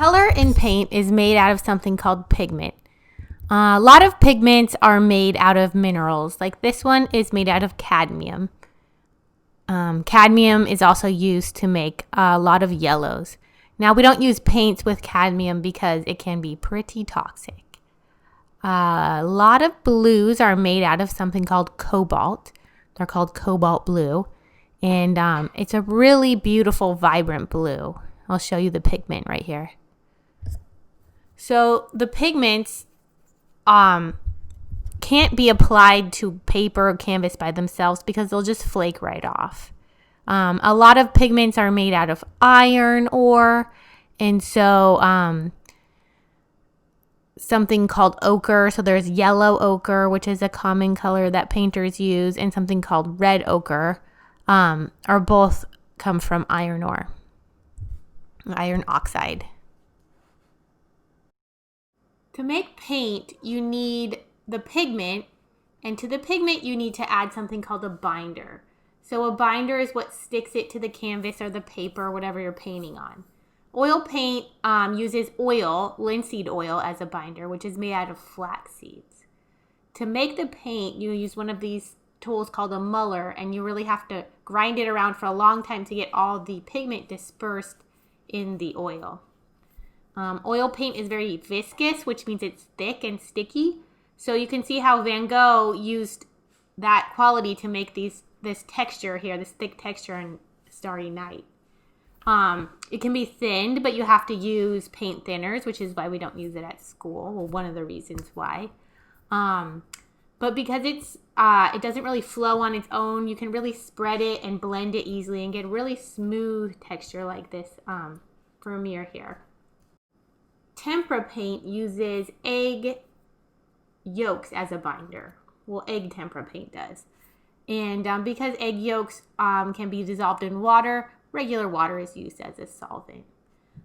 Color in paint is made out of something called pigment. A lot of pigments are made out of minerals. Like this one is made out of cadmium. Cadmium is also used to make a lot of yellows. Now, we don't use paints with cadmium because it can be pretty toxic. A lot of blues are made out of something called cobalt. They're called cobalt blue. And it's a really beautiful, vibrant blue. I'll show you the pigment right here. So the pigments can't be applied to paper or canvas by themselves because they'll just flake right off. A lot of pigments are made out of iron ore, and so something called ochre. So there's yellow ochre, which is a common color that painters use, and something called red ochre are both come from iron ore, iron oxide. To make paint, you need the pigment, and to the pigment you need to add something called a binder. So a binder is what sticks it to the canvas or the paper or whatever you're painting on. Oil paint uses oil, linseed oil, as a binder, which is made out of flax seeds. To make the paint, you use one of these tools called a muller, and you really have to grind it around for a long time to get all the pigment dispersed in the oil. Oil paint is very viscous, which means it's thick and sticky. So you can see how Van Gogh used that quality to make this texture here, this thick texture in Starry Night. It can be thinned, but you have to use paint thinners, which is why we don't use it at school. Well, one of the reasons why. But because it doesn't really flow on its own, you can really spread it and blend it easily and get a really smooth texture like this Vermeer here. Tempera paint uses egg yolks as a binder. Well, egg tempera paint does. And because egg yolks can be dissolved in water, regular water is used as a solvent.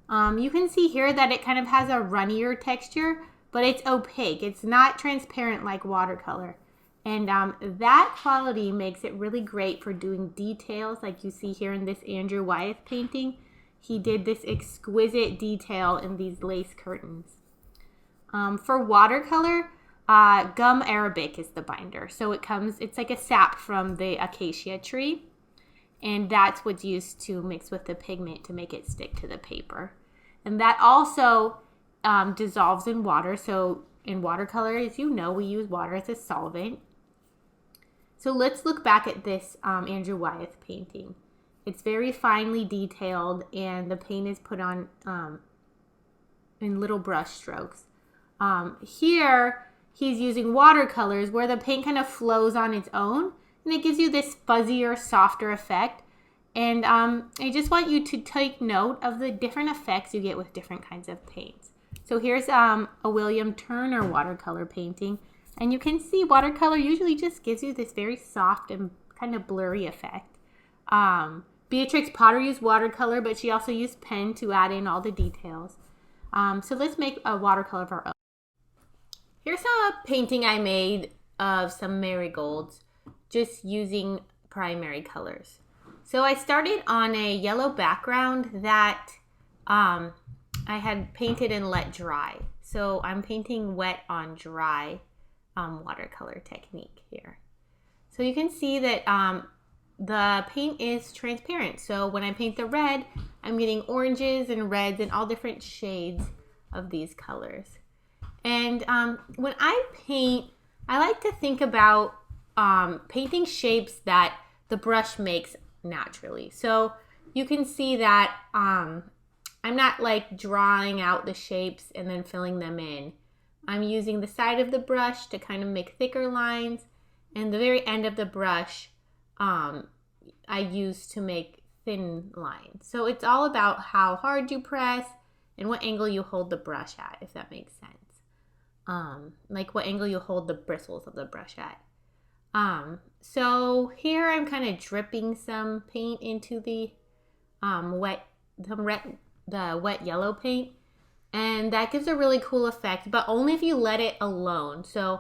You can see here that it kind of has a runnier texture, but it's opaque. It's not transparent like watercolor. And that quality makes it really great for doing details like you see here in this Andrew Wyeth painting. He did this exquisite detail in these lace curtains. For watercolor, gum arabic is the binder. So it's like a sap from the acacia tree. And that's what's used to mix with the pigment to make it stick to the paper. And that also dissolves in water. So in watercolor, as you know, we use water as a solvent. So let's look back at this Andrew Wyeth painting. It's very finely detailed, and the paint is put on in little brush strokes. Here, he's using watercolors where the paint kind of flows on its own, and it gives you this fuzzier, softer effect. And I just want you to take note of the different effects you get with different kinds of paints. So here's a William Turner watercolor painting, and you can see watercolor usually just gives you this very soft and kind of blurry effect. Beatrix Potter used watercolor, but she also used pen to add in all the details. So let's make a watercolor of our own. Here's a painting I made of some marigolds, just using primary colors. So I started on a yellow background that I had painted and let dry. So I'm painting wet on dry watercolor technique here. So you can see that the paint is transparent. So when I paint the red, I'm getting oranges and reds and all different shades of these colors. And when I paint, I like to think about painting shapes that the brush makes naturally. So you can see that I'm not like drawing out the shapes and then filling them in. I'm using the side of the brush to kind of make thicker lines, and the very end of the brush I use to make thin lines. So it's all about how hard you press and what angle you hold the brush at, if that makes sense. Like what angle you hold the bristles of the brush at. So here I'm kind of dripping some paint into the wet yellow paint, and that gives a really cool effect, but only if you let it alone. So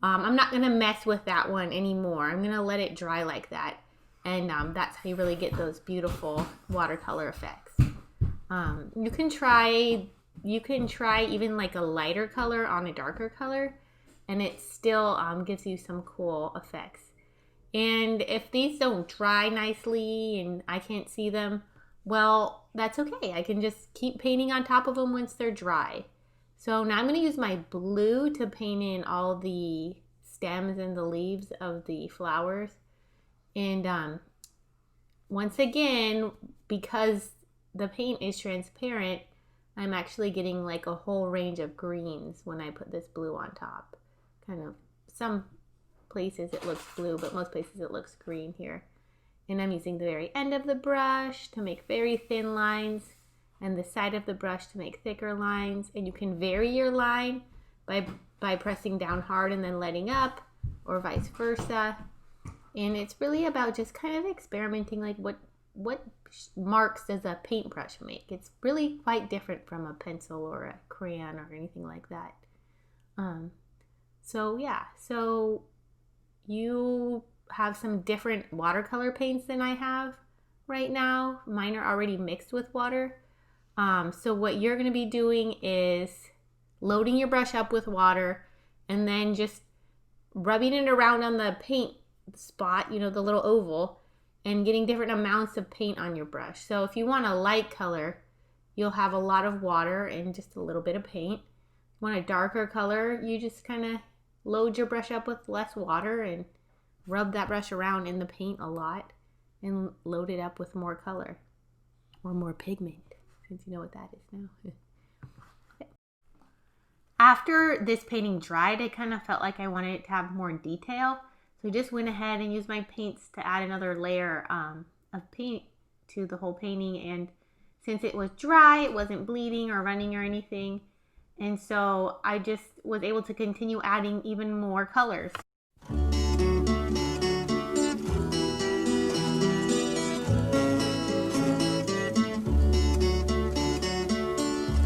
I'm not going to mess with that one anymore. I'm going to let it dry like that. And that's how you really get those beautiful watercolor effects. You can try you can try even like a lighter color on a darker color, and it still gives you some cool effects. And if these don't dry nicely and I can't see them, well, that's okay. I can just keep painting on top of them once they're dry. So now I'm going to use my blue to paint in all the stems and the leaves of the flowers. And once again, because the paint is transparent, I'm actually getting like a whole range of greens when I put this blue on top. Kind of some places it looks blue, but most places it looks green here. And I'm using the very end of the brush to make very thin lines and the side of the brush to make thicker lines. And you can vary your line by pressing down hard and then letting up, or vice versa. And it's really about just kind of experimenting, like what marks does a paintbrush make. It's really quite different from a pencil or a crayon or anything like that. So yeah, so you have some different watercolor paints than I have right now. Mine are already mixed with water. So what you're going to be doing is loading your brush up with water and then just rubbing it around on the paint spot, you know, the little oval, and getting different amounts of paint on your brush. So if you want a light color, you'll have a lot of water and just a little bit of paint. If you want a darker color, you just kind of load your brush up with less water and rub that brush around in the paint a lot and load it up with more color or more pigment, since you know what that is now. Okay. After this painting dried, I kind of felt like I wanted it to have more detail. So I just went ahead and used my paints to add another layer of paint to the whole painting. And since it was dry, it wasn't bleeding or running or anything. And so I just was able to continue adding even more colors.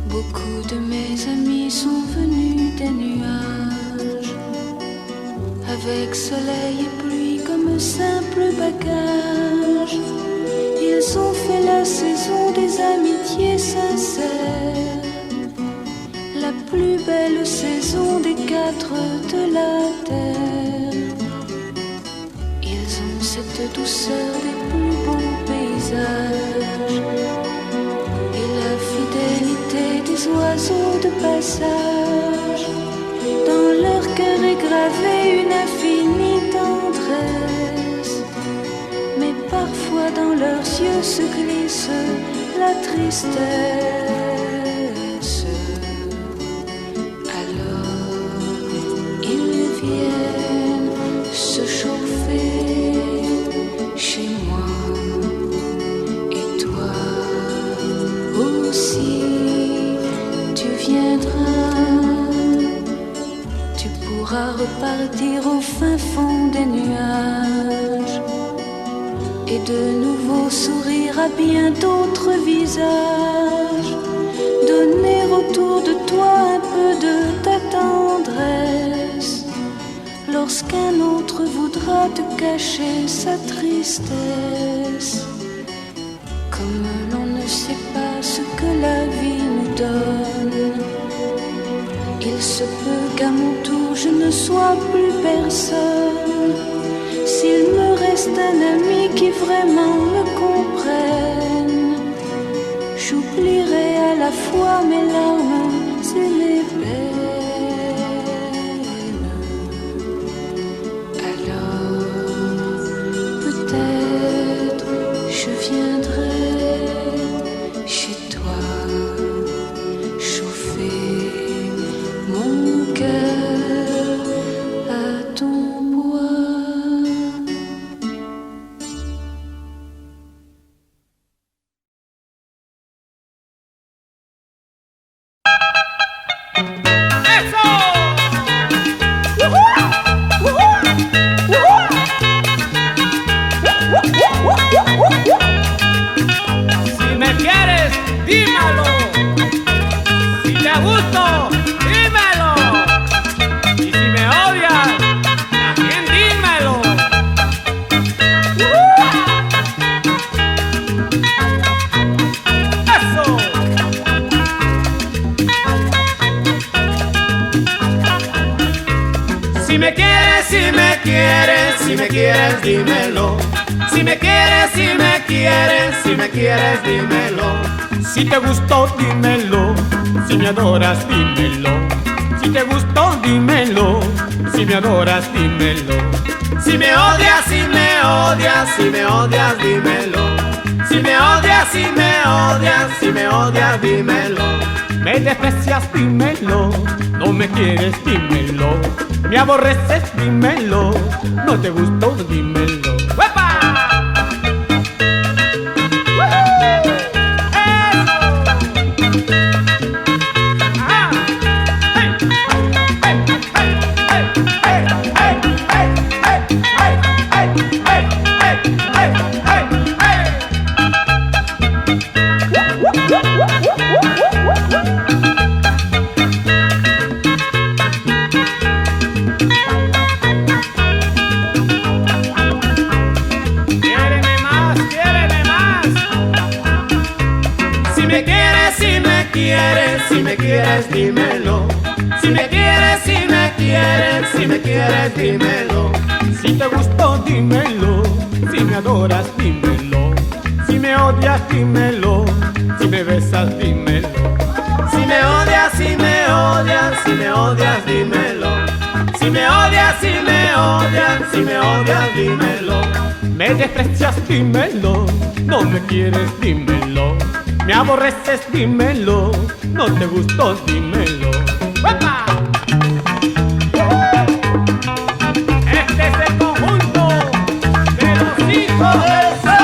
Beaucoup de mes amis sont venus des nuages, avec soleil et pluie comme simple bagage. Ils ont fait la saison des amitiés sincères, la plus belle saison des quatre de la terre. Ils ont cette douceur des plus beaux paysages et la fidélité des oiseaux de passage. Dans leur cœur est gravée une infinie tendresse, mais parfois dans leurs yeux se glisse la tristesse. Alors ils viennent se chauffer chez moi, et toi aussi tu viendras. Tu pourras repartir au fin fond des nuages et de nouveau sourire à bien d'autres visages, donner autour de toi un peu de ta tendresse lorsqu'un autre voudra te cacher sa tristesse. Comme l'on ne sait pas ce que la vie nous donne, il se peut qu'à mon tour je ne sois plus personne. S'il me reste un ami qui vraiment me comprenne, j'oublierai à la fois mes larmes et mes peines. Alors peut-être je viendrai chez toi, chauffer mon cœur à ton bois. Si me quieres, dímelo. Si te gusto, dímelo. Y si me odias, también dímelo. Eso. Si me quieres, si me quieres, si me quieres, dímelo. Si me quieres, si me quieres, si me quieres, dímelo. Si te gustó, dímelo. Si me adoras, dímelo. Si te gustó, dímelo. Si me adoras, dímelo. Si me odias, si me odias, si me odias, dímelo. Si me odias, si me odias, si me odias, dímelo. Me desprecias, dímelo. No me quieres, dímelo. Me aborreces, dímelo. No te gustó, dímelo. ¡Uepa! Si me quieres, dímelo. Si me quieres, si me quieres, si me quieres, dímelo. Si te gustó, dímelo. Si me adoras, dímelo. Si me odias, dímelo. Si me besas, dímelo. Si me odias, si me odias, si me odias, dímelo. Si me odias, si me odias, si me odias, dímelo. Me desprecias, dímelo. No me quieres, dímelo. Me aborreces, dímelo. No te gustó, dímelo. ¡Uepa! Este es el conjunto de los hijos del sol.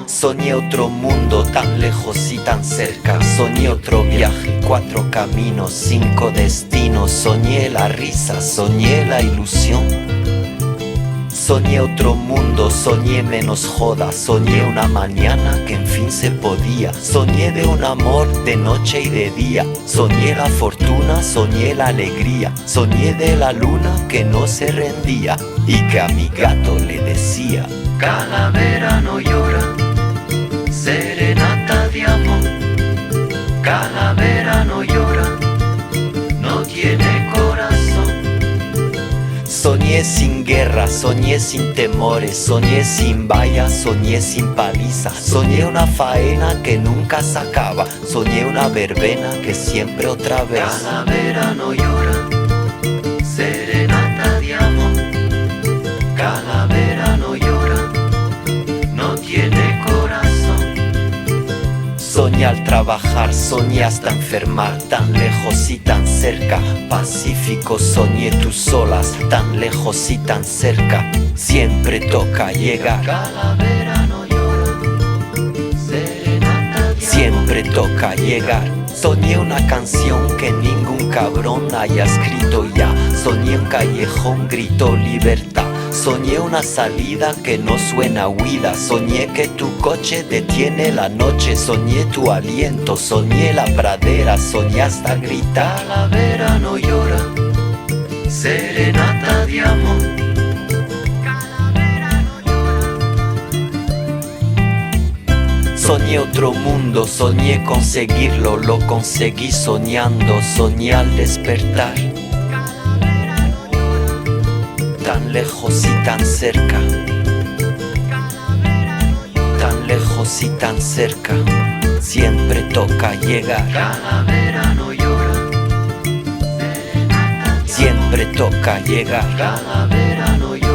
Soñé otro mundo tan lejos y tan cerca. Soñé otro viaje, 4 caminos, 5 destinos. Soñé la risa, soñé la ilusión. Soñé otro mundo, soñé menos joda. Soñé una mañana que en fin se podía. Soñé de un amor de noche y de día. Soñé la fortuna, soñé la alegría. Soñé de la luna que no se rendía y que a mi gato le decía: calavera no llora, serenata de amor. Calavera no llora, no tiene corazón. Soñé sin guerra, soñé sin temores. Soñé sin vallas, soñé sin paliza. Soñé una faena que nunca se acaba. Soñé una verbena que siempre otra vez. Calavera no llora, serenata de amor. Calavera no llora, no tiene corazón. Soñé al trabajar, soñé hasta enfermar, tan lejos y tan cerca. Pacífico, soñé tus olas, tan lejos y tan cerca. Siempre toca llegar. Calavera no llora, serenata de amor. Siempre toca llegar. Soñé una canción que ningún cabrón haya escrito ya. Soñé un callejón, grito libertad. Soñé una salida que no suena huida. Soñé que tu coche detiene la noche. Soñé tu aliento, soñé la pradera. Soñé hasta gritar. Calavera no llora, serenata de amor. Soñé otro mundo, soñé conseguirlo, lo conseguí soñando, soñé al despertar. Tan lejos y tan cerca, tan lejos y tan cerca, siempre toca llegar. Cada verano llora, siempre toca llegar. Cada verano llora.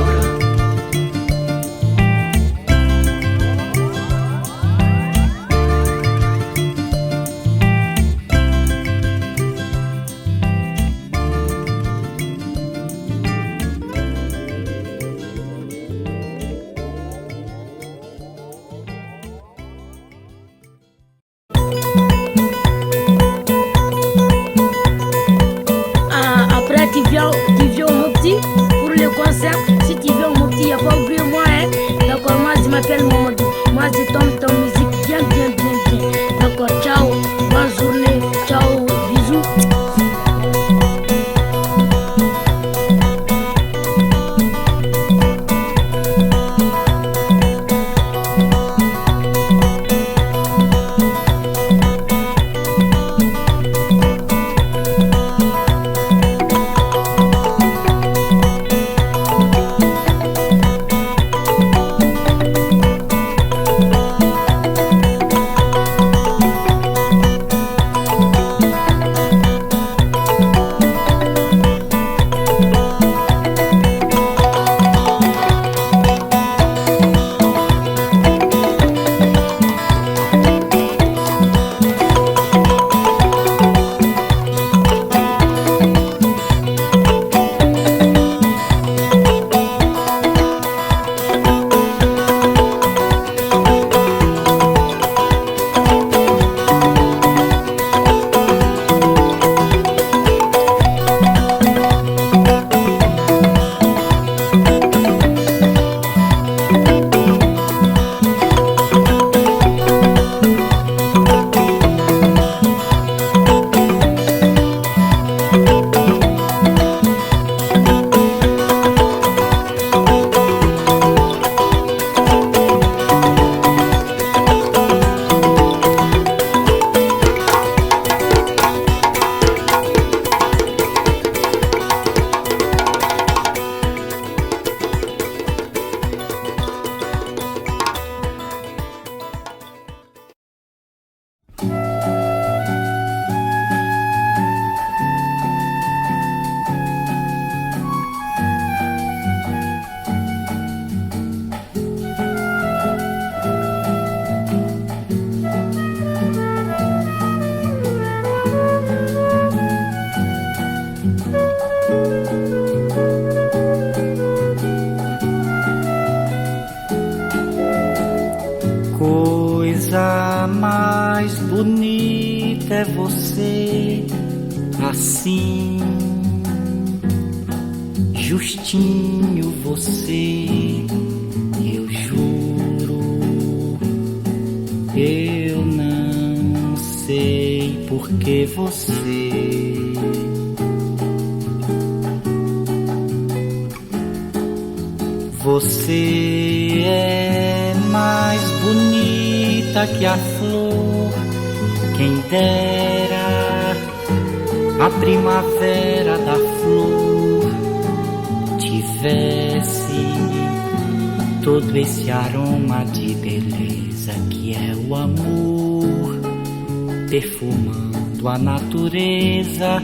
Tu viens au Mopti pour le concert. Si tu viens au Mopti, y'a pas oublié moi, hein. D'accord, moi je m'appelle Mamadou. Moi je tombe ton musique bien. D'accord, ciao, bonne journée, ciao, bisous. Coisa mais bonita é você assim, justinho você, eu juro. Eu não sei por que você é mais bonita que a flor. Quem dera a primavera da flor tivesse todo esse aroma de beleza que é o amor, perfumando a natureza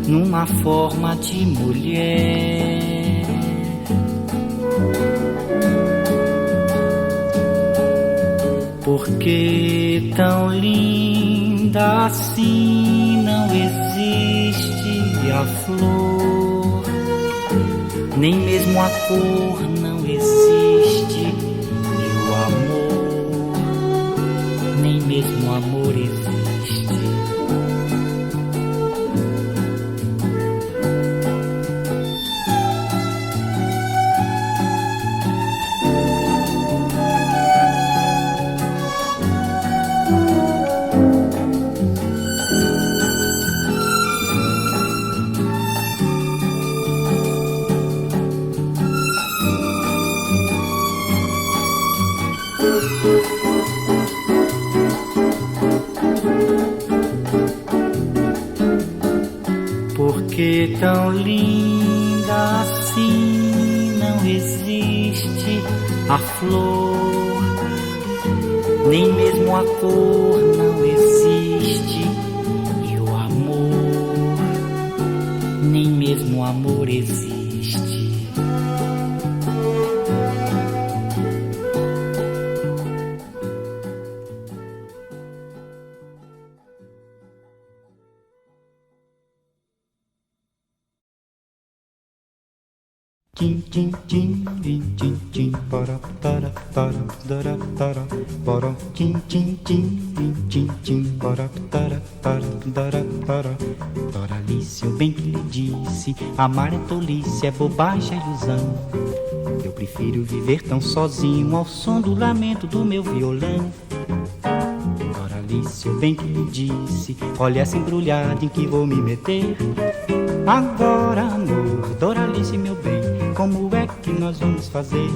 numa forma de mulher. Porque tão linda assim não existe a flor, nem mesmo a cor não existe, e o amor, nem mesmo o amor existe. Porque tão linda assim não existe a flor, nem mesmo a cor não existe, e o amor, nem mesmo o amor existe. Tim tim tim tim tim tim para para para para para para tim tim tim tim tim tim para para para para. Doralice, eu bem que lhe disse, amar é tolice, é bobagem, é ilusão. Eu prefiro viver tão sozinho ao som do lamento do meu violão. Doralice, eu bem que lhe disse, olha essa embrulhada em que vou me meter. Agora, amor, Doralice, meu bem, como é que nós vamos fazer?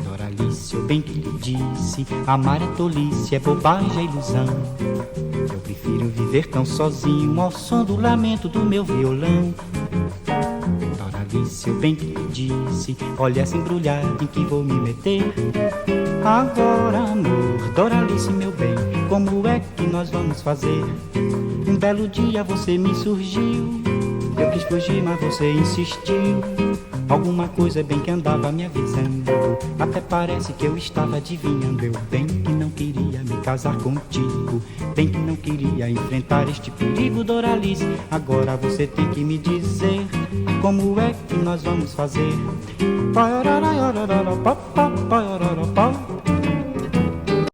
Doralice, eu bem que lhe disse, amar é tolice, é bobagem, é ilusão. Eu prefiro viver tão sozinho ao som do lamento do meu violão. Doralice, eu bem que lhe disse, olha essa embrulhada em que vou me meter. Agora, amor, Doralice, meu bem, como é que nós vamos fazer? Um belo dia você me surgiu, eu quis fugir, mas você insistiu. Alguma coisa bem que andava me avisando, até parece que eu estava adivinhando. Eu bem que não queria me casar contigo, bem que não queria enfrentar este perigo, Doralice. Agora você tem que me dizer, como é que nós vamos fazer?